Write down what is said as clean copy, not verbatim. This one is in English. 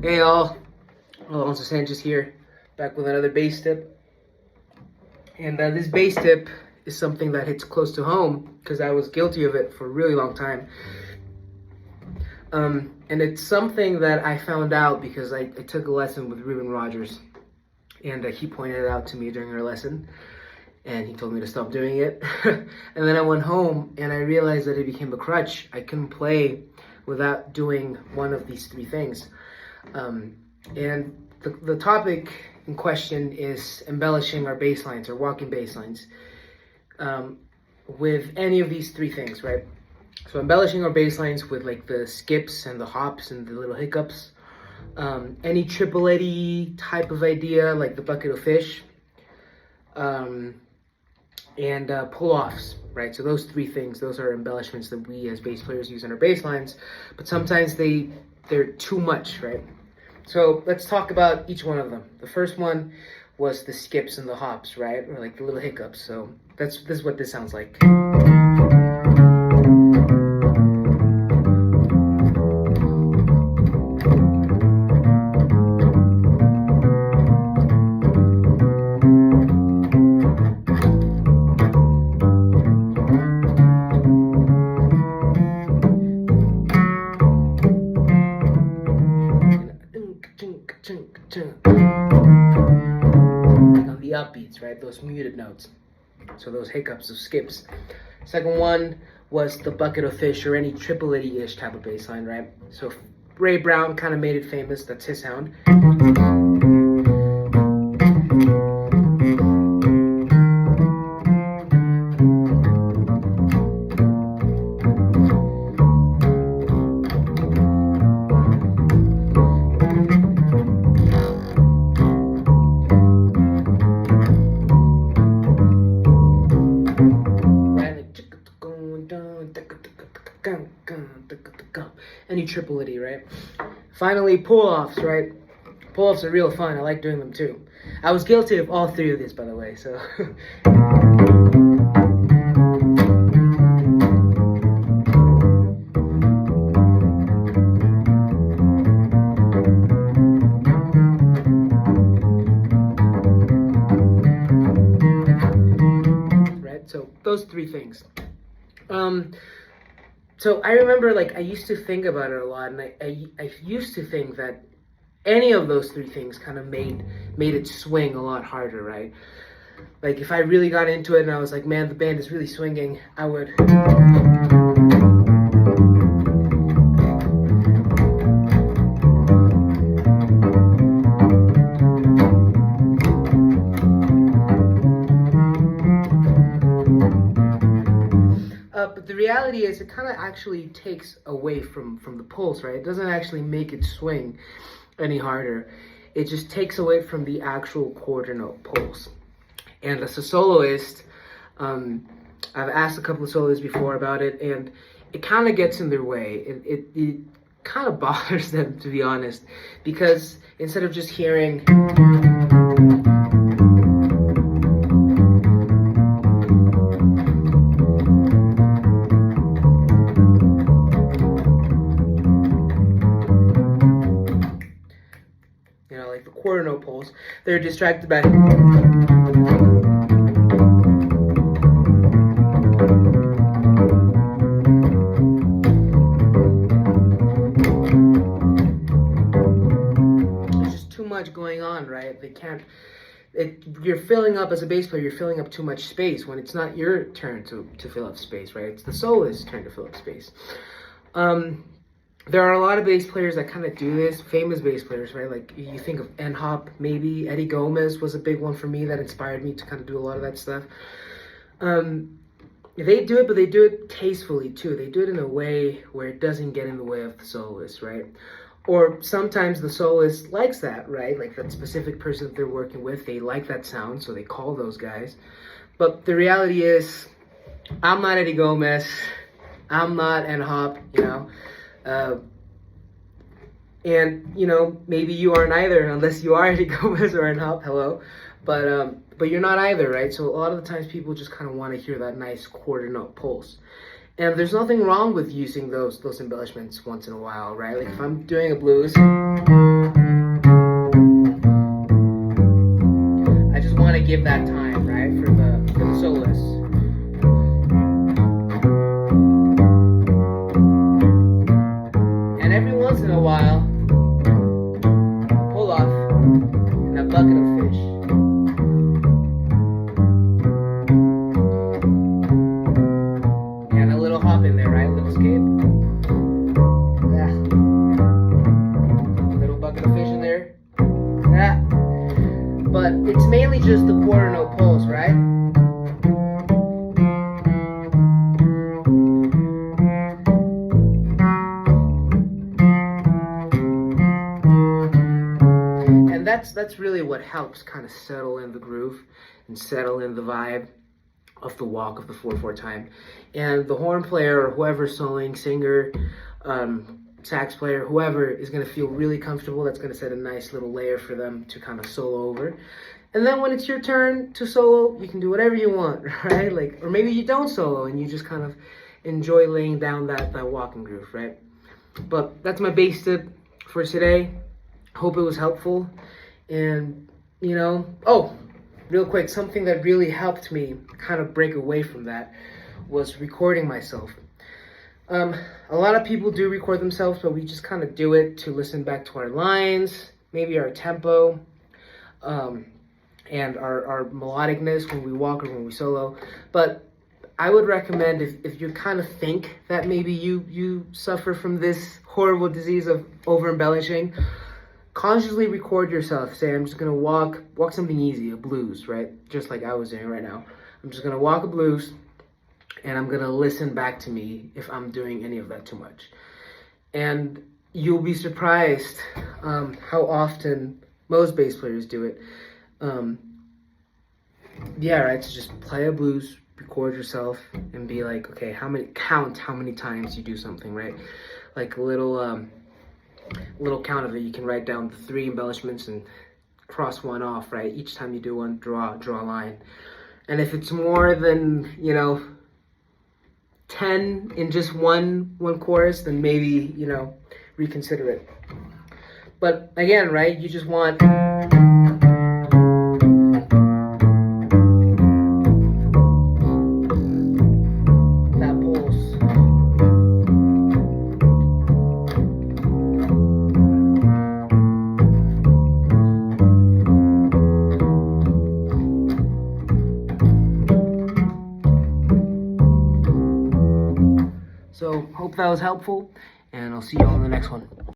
Hey all, Alonso Sanchez here, back with another bass tip. And this bass tip is something that hits close to home because I was guilty of it for a really long time. And it's something that I found out because I took a lesson with Ruben Rogers, and he pointed it out to me during our lesson, and he told me to stop doing it. And then I went home and I realized that it became a crutch. I couldn't play without doing one of these three things. And the topic in question is embellishing our bass lines, or walking bass lines, with any of these three things, right? So embellishing our bass lines with like the skips and the hops and the little hiccups, any triple Eddie type of idea like the bucket of fish, and pull-offs, right? So those three things, those are embellishments that we as bass players use on our bass lines, but sometimes they're too much, right? So let's talk about each one of them. The first one was the skips and the hops, right? Or like the little hiccups. So this is what this sounds like. On the upbeats, right? Those muted notes. So those hiccups, those skips. Second one was the bucket of fish, or any triple Eddie-ish type of bass line, right? So Ray Brown kind of made it famous. That's his sound. Any triple Eddie, right? Finally, pull-offs, right? Pull-offs are real fun. I like doing them too. I was guilty of all three of these, by the way, so. Right? So those three things. So I remember, like, I used to think about it a lot, and I used to think that any of those three things kind of made it swing a lot harder, right? Like, if I really got into it and I was like, man, the band is really swinging, I would... But the reality is, it kind of actually takes away from the pulse, right? It doesn't actually make it swing any harder. It just takes away from the actual quarter note pulse. And as a soloist, I've asked a couple of soloists before about it, and it kind of gets in their way. It kind of bothers them, to be honest, because instead of just hearing... like the quarter note pulse, they're distracted by there's just too much going on, right? They can't, you're filling up, as a bass player, you're filling up too much space when it's not your turn to fill up space, right? It's the soloist's turn to fill up space. There are a lot of bass players that kind of do this, famous bass players, right? Like, you think of N-Hop, maybe. Eddie Gomez was a big one for me that inspired me to kind of do a lot of that stuff. They do it, but they do it tastefully, too. They do it in a way where it doesn't get in the way of the soloist, right? Or sometimes the soloist likes that, right? Like, that specific person that they're working with, they like that sound, so they call those guys. But the reality is, I'm not Eddie Gomez. I'm not N-Hop, you know? And, you know, maybe you aren't either, unless you are Eddie Gomez or N-Hop, hello. But you're not either, right? So a lot of the times people just kind of want to hear that nice quarter note pulse. And there's nothing wrong with using those embellishments once in a while, right? Like if I'm doing a blues, a bit of vision there. Yeah. But it's mainly just the quarter note pulse, right? And that's really what helps kind of settle in the groove and settle in the vibe of the walk of the 4/4 time. And the horn player or whoever soloing, singer, sax player, whoever is going to feel really comfortable. That's going to set a nice little layer for them to kind of solo over. And then when it's your turn to solo, you can do whatever you want, right? Like, or maybe you don't solo and you just kind of enjoy laying down that walking groove, right? But that's my bass tip for today. Hope it was helpful. And, you know, oh, real quick, something that really helped me kind of break away from that was recording myself. A lot of people do record themselves, but we just kind of do it to listen back to our lines, maybe our tempo, and our melodicness when we walk or when we solo. But I would recommend if you kind of think that maybe you suffer from this horrible disease of over-embellishing, consciously record yourself. Say, I'm just going to walk something easy, a blues, right? Just like I was doing right now. I'm just going to walk a blues, and I'm going to listen back to me if I'm doing any of that too much. And you'll be surprised how often most bass players do it. Yeah, right, so just play a blues, record yourself, and be like, okay, count how many times you do something, right? Like a little count of it. You can write down the 3 embellishments and cross one off, right? Each time you do one, draw a line. And if it's more than, 10 in just one chorus, then maybe, reconsider it. But again, right, you just want that pulse. So hope that was helpful, and I'll see you all in the next one.